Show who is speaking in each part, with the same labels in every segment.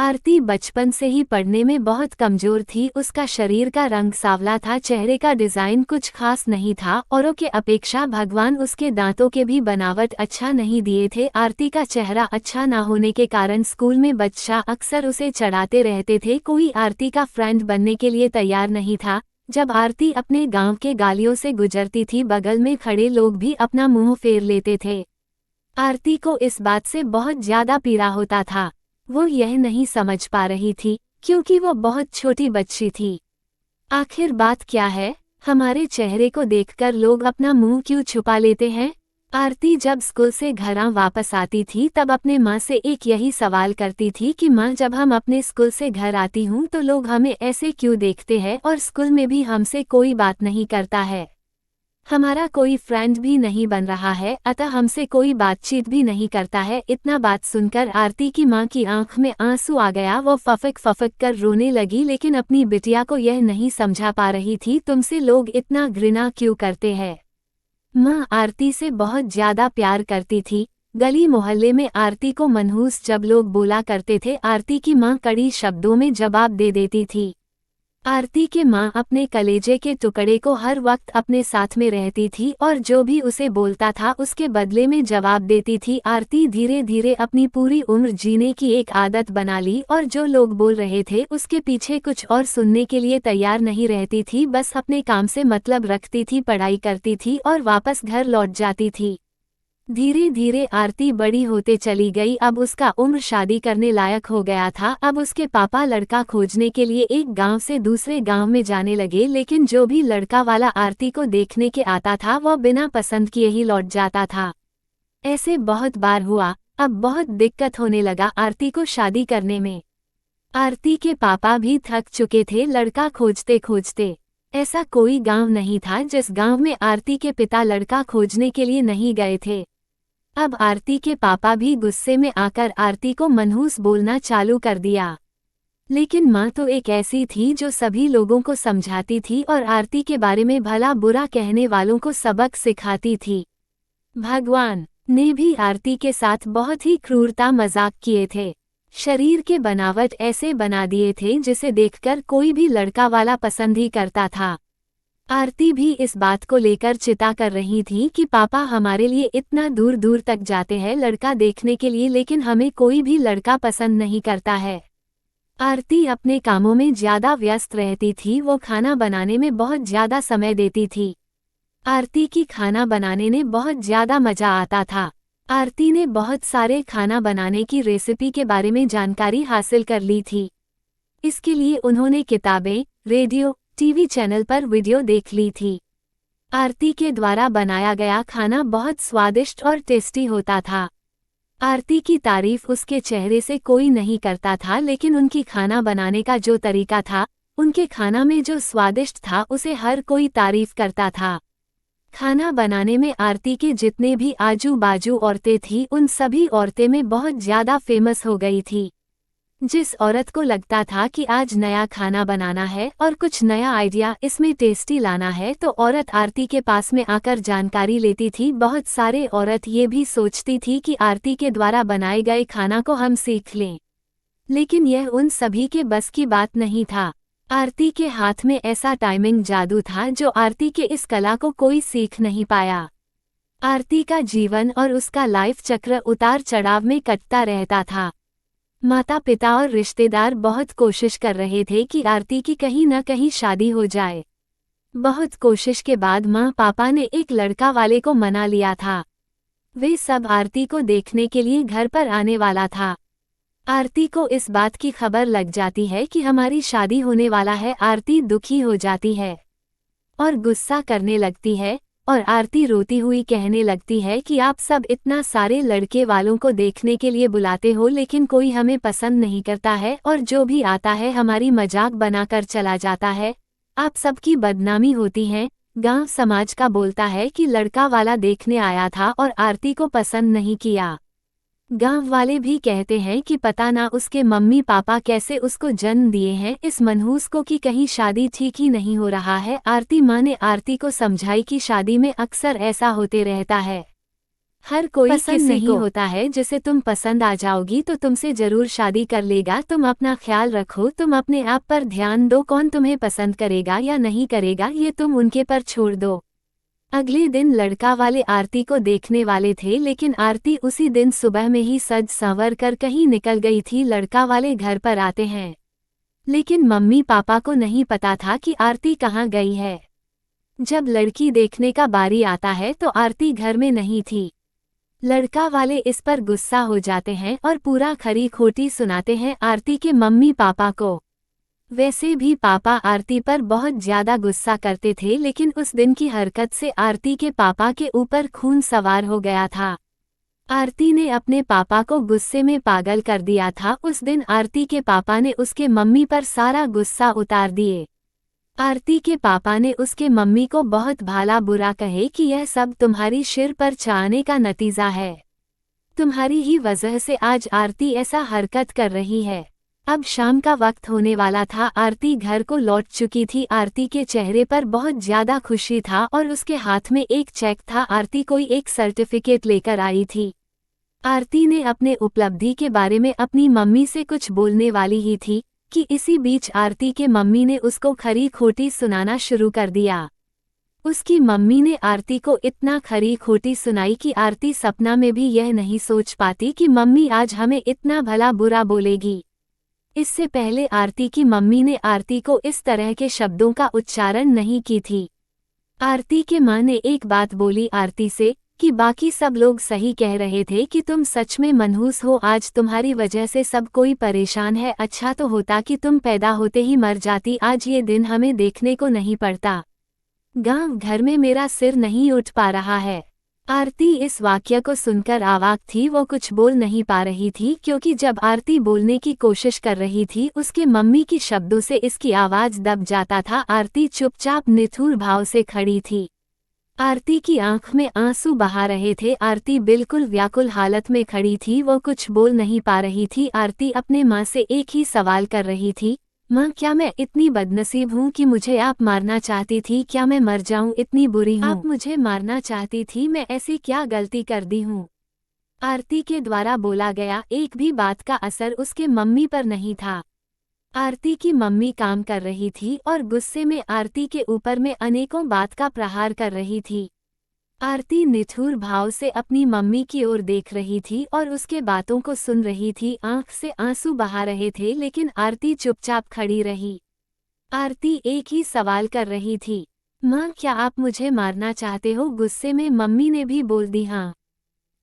Speaker 1: आरती बचपन से ही पढ़ने में बहुत कमजोर थी। उसका शरीर का रंग सांवला था, चेहरे का डिजाइन कुछ खास नहीं था, औरों के अपेक्षा भगवान उसके दांतों के भी बनावट अच्छा नहीं दिए थे। आरती का चेहरा अच्छा ना होने के कारण स्कूल में बच्चा अक्सर उसे चढ़ाते रहते थे। कोई आरती का फ्रेंड बनने के लिए तैयार नहीं था। जब आरती अपने गाँव के गालियों से गुजरती थी, बगल में खड़े लोग भी अपना मुंह फेर लेते थे। आरती को इस बात से बहुत ज्यादा पीड़ा होता था। वो यह नहीं समझ पा रही थी, क्योंकि वो बहुत छोटी बच्ची थी। आखिर बात क्या है? हमारे चेहरे को देखकर लोग अपना मुंह क्यों छुपा लेते हैं? आरती जब स्कूल से घर वापस आती थी तब अपने माँ से एक यही सवाल करती थी कि माँ, जब हम अपने स्कूल से घर आती हूँ तो लोग हमें ऐसे क्यों देखते हैं और स्कूल में भी हमसे कोई बात नहीं करता है। हमारा कोई फ्रेंड भी नहीं बन रहा है, अतः हमसे कोई बातचीत भी नहीं करता है। इतना बात सुनकर आरती की माँ की आंख में आंसू आ गया। वो फफक फफक कर रोने लगी, लेकिन अपनी बिटिया को यह नहीं समझा पा रही थी, तुमसे लोग इतना घृणा क्यों करते हैं। माँ आरती से बहुत ज्यादा प्यार करती थी। गली मोहल्ले में आरती को मनहूस जब लोग बोला करते थे, आरती की माँ कड़ी शब्दों में जवाब दे देती थी। आरती के माँ अपने कलेजे के टुकड़े को हर वक्त अपने साथ में रहती थी और जो भी उसे बोलता था उसके बदले में जवाब देती थी। आरती धीरे धीरे अपनी पूरी उम्र जीने की एक आदत बना ली और जो लोग बोल रहे थे उसके पीछे कुछ और सुनने के लिए तैयार नहीं रहती थी। बस अपने काम से मतलब रखती थी, पढ़ाई करती थी और वापस घर लौट जाती थी। धीरे धीरे आरती बड़ी होते चली गई। अब उसका उम्र शादी करने लायक हो गया था। अब उसके पापा लड़का खोजने के लिए एक गांव से दूसरे गांव में जाने लगे, लेकिन जो भी लड़का वाला आरती को देखने के आता था वह बिना पसंद किए ही लौट जाता था। ऐसे बहुत बार हुआ। अब बहुत दिक्कत होने लगा आरती को शादी करने में। आरती के पापा भी थक चुके थे लड़का खोजते खोजते। ऐसा कोई गांव नहीं था जिस गांव में आरती के पिता लड़का खोजने के लिए नहीं गए थे। अब आरती के पापा भी गुस्से में आकर आरती को मनहूस बोलना चालू कर दिया। लेकिन माँ तो एक ऐसी थी जो सभी लोगों को समझाती थी और आरती के बारे में भला बुरा कहने वालों को सबक सिखाती थी। भगवान ने भी आरती के साथ बहुत ही क्रूरता मजाक किए थे। शरीर के बनावट ऐसे बना दिए थे जिसे देखकर कोई भी लड़का वाला पसंद ही करता था। आरती भी इस बात को लेकर चिंता कर रही थी कि पापा हमारे लिए इतना दूर दूर तक जाते हैं लड़का देखने के लिए, लेकिन हमें कोई भी लड़का पसंद नहीं करता है। आरती अपने कामों में ज्यादा व्यस्त रहती थी। वो खाना बनाने में बहुत ज्यादा समय देती थी। आरती की खाना बनाने में बहुत ज्यादा मजा आता था। आरती ने बहुत सारे खाना बनाने की रेसिपी के बारे में जानकारी हासिल कर ली थी। इसके लिए उन्होंने किताबें, रेडियो, टीवी चैनल पर वीडियो देख ली थी। आरती के द्वारा बनाया गया खाना बहुत स्वादिष्ट और टेस्टी होता था। आरती की तारीफ उसके चेहरे से कोई नहीं करता था, लेकिन उनकी खाना बनाने का जो तरीका था, उनके खाना में जो स्वादिष्ट था, उसे हर कोई तारीफ करता था। खाना बनाने में आरती के जितने भी आजू बाजू औरतें थीं, उन सभी औरतें में बहुत ज्यादा फेमस हो गई थी। जिस औरत को लगता था कि आज नया खाना बनाना है और कुछ नया आइडिया इसमें टेस्टी लाना है, तो औरत आरती के पास में आकर जानकारी लेती थी। बहुत सारे औरत ये भी सोचती थी कि आरती के द्वारा बनाए गए खाना को हम सीख लें, लेकिन यह उन सभी के बस की बात नहीं था। आरती के हाथ में ऐसा टाइमिंग जादू था जो आरती के इस कला को कोई सीख नहीं पाया। आरती का जीवन और उसका लाइफ चक्र उतार चढ़ाव में कटता रहता था। माता पिता और रिश्तेदार बहुत कोशिश कर रहे थे कि आरती की कहीं न कहीं शादी हो जाए। बहुत कोशिश के बाद माँ पापा ने एक लड़का वाले को मना लिया था। वे सब आरती को देखने के लिए घर पर आने वाला था। आरती को इस बात की खबर लग जाती है कि हमारी शादी होने वाला है। आरती दुखी हो जाती है और गुस्सा करने लगती है और आरती रोती हुई कहने लगती है कि आप सब इतना सारे लड़के वालों को देखने के लिए बुलाते हो, लेकिन कोई हमें पसंद नहीं करता है और जो भी आता है हमारी मजाक बनाकर चला जाता है। आप सबकी बदनामी होती है। गांव समाज का बोलता है कि लड़का वाला देखने आया था और आरती को पसंद नहीं किया। गांव वाले भी कहते हैं कि पता ना उसके मम्मी पापा कैसे उसको जन्म दिए हैं। इस मनहूस को कि कहीं शादी ठीक ही नहीं हो रहा है। आरती माँ ने आरती को समझाई कि शादी में अक्सर ऐसा होते रहता है। हर कोई
Speaker 2: पसंद
Speaker 1: किसी
Speaker 2: नहीं
Speaker 1: को
Speaker 2: होता है जिसे तुम पसंद आ जाओगी तो तुमसे जरूर शादी कर लेगा। तुम अपना ख्याल रखो, तुम अपने आप पर ध्यान दो। कौन तुम्हें पसंद करेगा या नहीं करेगा ये तुम उनके पर छोड़ दो। अगले दिन लड़का वाले आरती को देखने वाले थे, लेकिन आरती उसी दिन सुबह में ही सज संवर कर कहीं निकल गई थी। लड़का वाले घर पर आते हैं, लेकिन मम्मी पापा को नहीं पता था कि आरती कहाँ गई है। जब लड़की देखने का बारी आता है तो आरती घर में नहीं थी। लड़का वाले इस पर गुस्सा हो जाते हैं और पूरा खरी खोटी सुनाते हैं आरती के मम्मी पापा को। वैसे भी पापा आरती पर बहुत ज्यादा गुस्सा करते थे, लेकिन उस दिन की हरकत से आरती के पापा के ऊपर खून सवार हो गया था। आरती ने अपने पापा को गुस्से में पागल कर दिया था। उस दिन आरती के पापा ने उसके मम्मी पर सारा गुस्सा उतार दिए। आरती के पापा ने उसके मम्मी को बहुत भाला बुरा कहे कि यह सब तुम्हारी सिर पर चाहने का नतीजा है। तुम्हारी ही वजह से आज आरती ऐसा हरकत कर रही है। अब शाम का वक्त होने वाला था। आरती घर को लौट चुकी थी। आरती के चेहरे पर बहुत ज्यादा खुशी था और उसके हाथ में एक चेक था। आरती कोई एक सर्टिफिकेट लेकर आई थी। आरती ने अपने उपलब्धि के बारे में अपनी मम्मी से कुछ बोलने वाली ही थी कि इसी बीच आरती के मम्मी ने उसको खरी खोटी सुनाना शुरू कर दिया। उसकी मम्मी ने आरती को इतना खरी खोटी सुनाई कि आरती सपना में भी यह नहीं सोच पाती कि मम्मी आज हमें इतना भला बुरा बोलेगी। इससे पहले आरती की मम्मी ने आरती को इस तरह के शब्दों का उच्चारण नहीं की थी। आरती के माँ ने एक बात बोली आरती से कि बाकी सब लोग सही कह रहे थे कि तुम सच में मनहूस हो। आज तुम्हारी वजह से सब कोई परेशान है। अच्छा तो होता कि तुम पैदा होते ही मर जाती। आज ये दिन हमें देखने को नहीं पड़ता। गांव घर में मेरा सिर नहीं उठ पा रहा है। आरती इस वाक्य को सुनकर अवाक थी। वो कुछ बोल नहीं पा रही थी, क्योंकि जब आरती बोलने की कोशिश कर रही थी उसके मम्मी की शब्दों से इसकी आवाज दब जाता था। आरती चुपचाप निठुर भाव से खड़ी थी। आरती की आंख में आंसू बहा रहे थे। आरती बिल्कुल व्याकुल हालत में खड़ी थी। वो कुछ बोल नहीं पा रही थी। आरती अपने माँ से एक ही सवाल कर रही थी, माँ क्या मैं इतनी बदनसीब हूँ कि मुझे आप मारना चाहती थी? क्या मैं मर जाऊँ इतनी बुरी हूँ? आप मुझे मारना चाहती थी? मैं ऐसी क्या गलती कर दी हूँ? आरती के द्वारा बोला गया एक भी बात का असर उसके मम्मी पर नहीं था। आरती की मम्मी काम कर रही थी और गुस्से में आरती के ऊपर में अनेकों बात का प्रहार कर रही थी। आरती निठुर भाव से अपनी मम्मी की ओर देख रही थी और उसके बातों को सुन रही थी। आंख से आंसू बहा रहे थे, लेकिन आरती चुपचाप खड़ी रही। आरती एक ही सवाल कर रही थी, माँ क्या आप मुझे मारना चाहते हो? गुस्से में मम्मी ने भी बोल दी हाँ।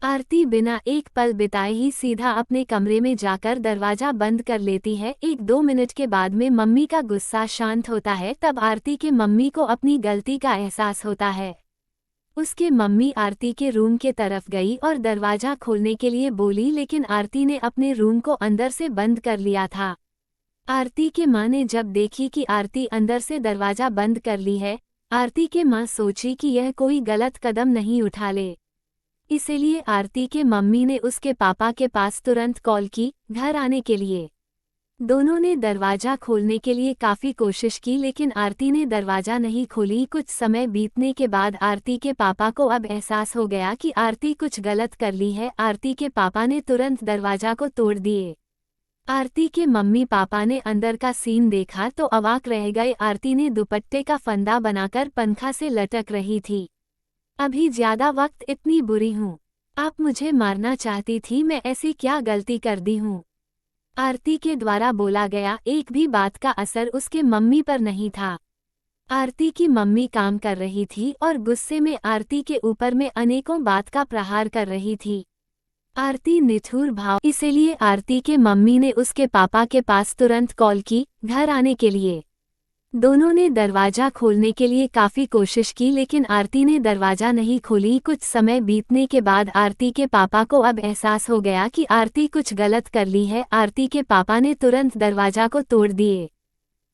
Speaker 2: आरती बिना एक पल बिताए ही सीधा अपने कमरे में जाकर दरवाजा बंद कर लेती है। 1-2 मिनट के बाद में मम्मी का गुस्सा शांत होता है। तब आरती के मम्मी को अपनी गलती का एहसास होता है। उसके मम्मी आरती के रूम के तरफ गई और दरवाजा खोलने के लिए बोली, लेकिन आरती ने अपने रूम को अंदर से बंद कर लिया था। आरती के माँ ने जब देखी कि आरती अंदर से दरवाजा बंद कर ली है, आरती के माँ सोची कि यह कोई गलत कदम नहीं उठा ले। इसीलिए आरती के मम्मी ने उसके पापा के पास तुरंत कॉल की घर आने के लिए। दोनों ने दरवाजा खोलने के लिए काफी कोशिश की, लेकिन आरती ने दरवाजा नहीं खोली। कुछ समय बीतने के बाद आरती के पापा को अब एहसास हो गया कि आरती कुछ गलत कर ली है। आरती के पापा ने तुरंत दरवाजा को तोड़ दिए। आरती के मम्मी पापा ने अंदर का सीन देखा तो अवाक रह गए। आरती ने दुपट्टे का फंदा बनाकर पंखा से लटक रही थी। अभी ज्यादा वक्त इतनी बुरी हूँ? आप मुझे मारना चाहती थी? मैं ऐसी क्या गलती कर दी हूँ? आरती के द्वारा बोला गया एक भी बात का असर उसके मम्मी पर नहीं था। आरती की मम्मी काम कर रही थी और गुस्से में आरती के ऊपर में अनेकों बात का प्रहार कर रही थी। आरती निठुर भाव, इसीलिए आरती के मम्मी ने उसके पापा के पास तुरंत कॉल की घर आने के लिए। दोनों ने दरवाजा खोलने के लिए काफी कोशिश की, लेकिन आरती ने दरवाजा नहीं खोली। कुछ समय बीतने के बाद आरती के पापा को अब एहसास हो गया कि आरती कुछ गलत कर ली है। आरती के पापा ने तुरंत दरवाजा को तोड़ दिए।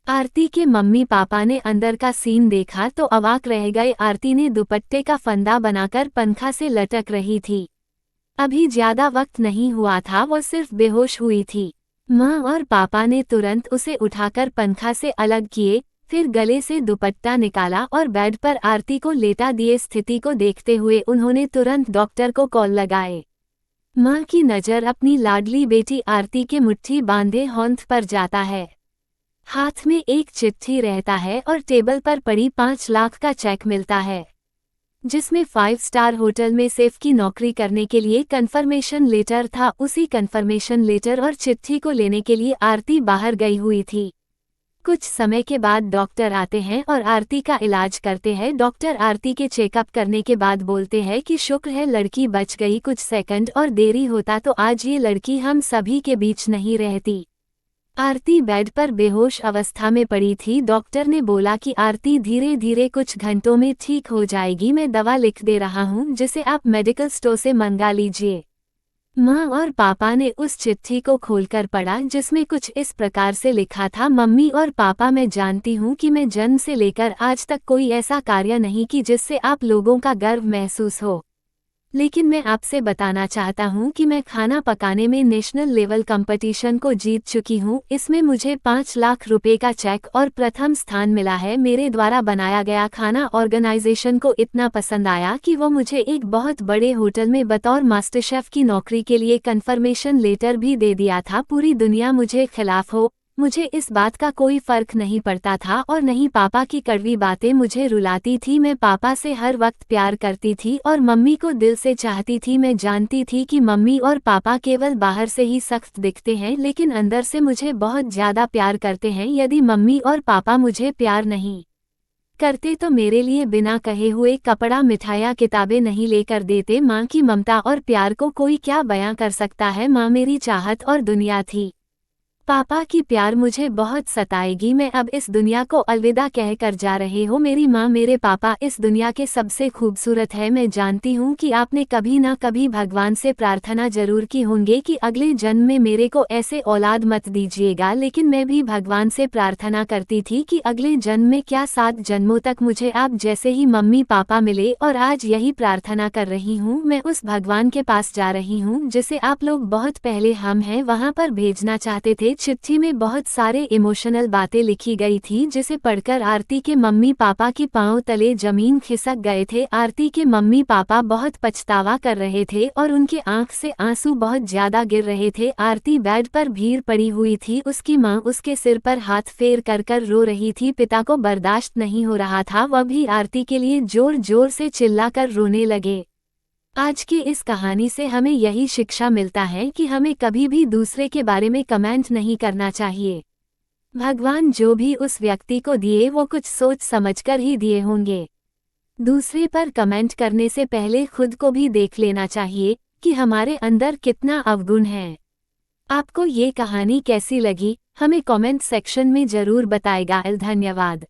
Speaker 2: आरती के मम्मी पापा ने अंदर का सीन देखा तो अवाक रह गए। आरती ने दुपट्टे का फंदा बनाकर पंखा से लटक रही थी। अभी ज्यादा वक्त नहीं हुआ था, वो सिर्फ बेहोश हुई थी। माँ और पापा ने तुरंत उसे उठाकर पंखा से अलग किए। फिर गले से दुपट्टा निकाला और बेड पर आरती को लेटा दिए। स्थिति को देखते हुए उन्होंने तुरंत डॉक्टर को कॉल लगाए। माँ की नज़र अपनी लाडली बेटी आरती के मुट्ठी बांधे होंठ पर जाता है। हाथ में एक चिट्ठी रहता है और टेबल पर पड़ी 5 लाख का चेक मिलता है, जिसमें 5 स्टार होटल में सेफ की नौकरी करने के लिए कन्फर्मेशन लेटर था। उसी कन्फर्मेशन लेटर और चिट्ठी को लेने के लिए आरती बाहर गई हुई थी। कुछ समय के बाद डॉक्टर आते हैं और आरती का इलाज करते हैं। डॉक्टर आरती के चेकअप करने के बाद बोलते हैं कि शुक्र है लड़की बच गई, कुछ सेकंड और देरी होता तो आज ये लड़की हम सभी के बीच नहीं रहती। आरती बेड पर बेहोश अवस्था में पड़ी थी। डॉक्टर ने बोला कि आरती धीरे धीरे कुछ घंटों में ठीक हो जाएगी, मैं दवा लिख दे रहा हूँ जिसे आप मेडिकल स्टोर से मंगा लीजिए। माँ और पापा ने उस चिट्ठी को खोलकर पढ़ा, जिसमें कुछ इस प्रकार से लिखा था, मम्मी और पापा, मैं जानती हूँ कि मैं जन्म से लेकर आज तक कोई ऐसा कार्य नहीं की जिससे आप लोगों का गर्व महसूस हो, लेकिन मैं आपसे बताना चाहता हूँ कि मैं खाना पकाने में नेशनल लेवल कंपटीशन को जीत चुकी हूँ। इसमें मुझे 5 लाख रुपए का चेक और प्रथम स्थान मिला है। मेरे द्वारा बनाया गया खाना ऑर्गेनाइजेशन को इतना पसंद आया कि वो मुझे एक बहुत बड़े होटल में बतौर मास्टर शेफ की नौकरी के लिए कन्फर्मेशन लेटर भी दे दिया था। पूरी दुनिया मुझे खिलाफ हो, मुझे इस बात का कोई फर्क नहीं पड़ता था और नहीं पापा की कड़वी बातें मुझे रुलाती थी। मैं पापा से हर वक्त प्यार करती थी और मम्मी को दिल से चाहती थी। मैं जानती थी कि मम्मी और पापा केवल बाहर से ही सख्त दिखते हैं, लेकिन अंदर से मुझे बहुत ज़्यादा प्यार करते हैं। यदि मम्मी और पापा मुझे प्यार नहीं करते तो मेरे लिए बिना कहे हुए कपड़ा, मिठाइयाँ, किताबें नहीं लेकर देते। माँ की ममता और प्यार को कोई क्या बयां कर सकता है। माँ मेरी चाहत और दुनिया थी। पापा की प्यार मुझे बहुत सताएगी। मैं अब इस दुनिया को अलविदा कह कर जा रही हूँ। मेरी माँ, मेरे पापा इस दुनिया के सबसे खूबसूरत है। मैं जानती हूँ कि आपने कभी ना कभी भगवान से प्रार्थना जरूर की होंगे कि अगले जन्म में मेरे को ऐसे औलाद मत दीजिएगा, लेकिन मैं भी भगवान से प्रार्थना करती थी कि अगले जन्म में क्या 7 जन्मों तक मुझे आप जैसे ही मम्मी पापा मिले। और आज यही प्रार्थना कर रही हूँ। मैं उस भगवान के पास जा रही हूँ जिसे आप लोग बहुत पहले हम हैं वहाँ पर भेजना चाहते थे। चिट्ठी में बहुत सारे इमोशनल बातें लिखी गई थी, जिसे पढ़कर आरती के मम्मी पापा के पांव तले जमीन खिसक गए थे। आरती के मम्मी पापा बहुत पछतावा कर रहे थे और उनके आंख से आंसू बहुत ज्यादा गिर रहे थे। आरती बेड पर भीड़ पड़ी हुई थी। उसकी माँ उसके सिर पर हाथ फेर कर रो रही थी। पिता को बर्दाश्त नहीं हो रहा था, वह भी आरती के लिए जोर जोर से चिल्लाकर रोने लगे। आज की इस कहानी से हमें यही शिक्षा मिलता है कि हमें कभी भी दूसरे के बारे में कमेंट नहीं करना चाहिए। भगवान जो भी उस व्यक्ति को दिए वो कुछ सोच समझकर ही दिए होंगे। दूसरे पर कमेंट करने से पहले खुद को भी देख लेना चाहिए कि हमारे अंदर कितना अवगुण है। आपको ये कहानी कैसी लगी, हमें कमेंट सेक्शन में जरूर बताएगा। धन्यवाद।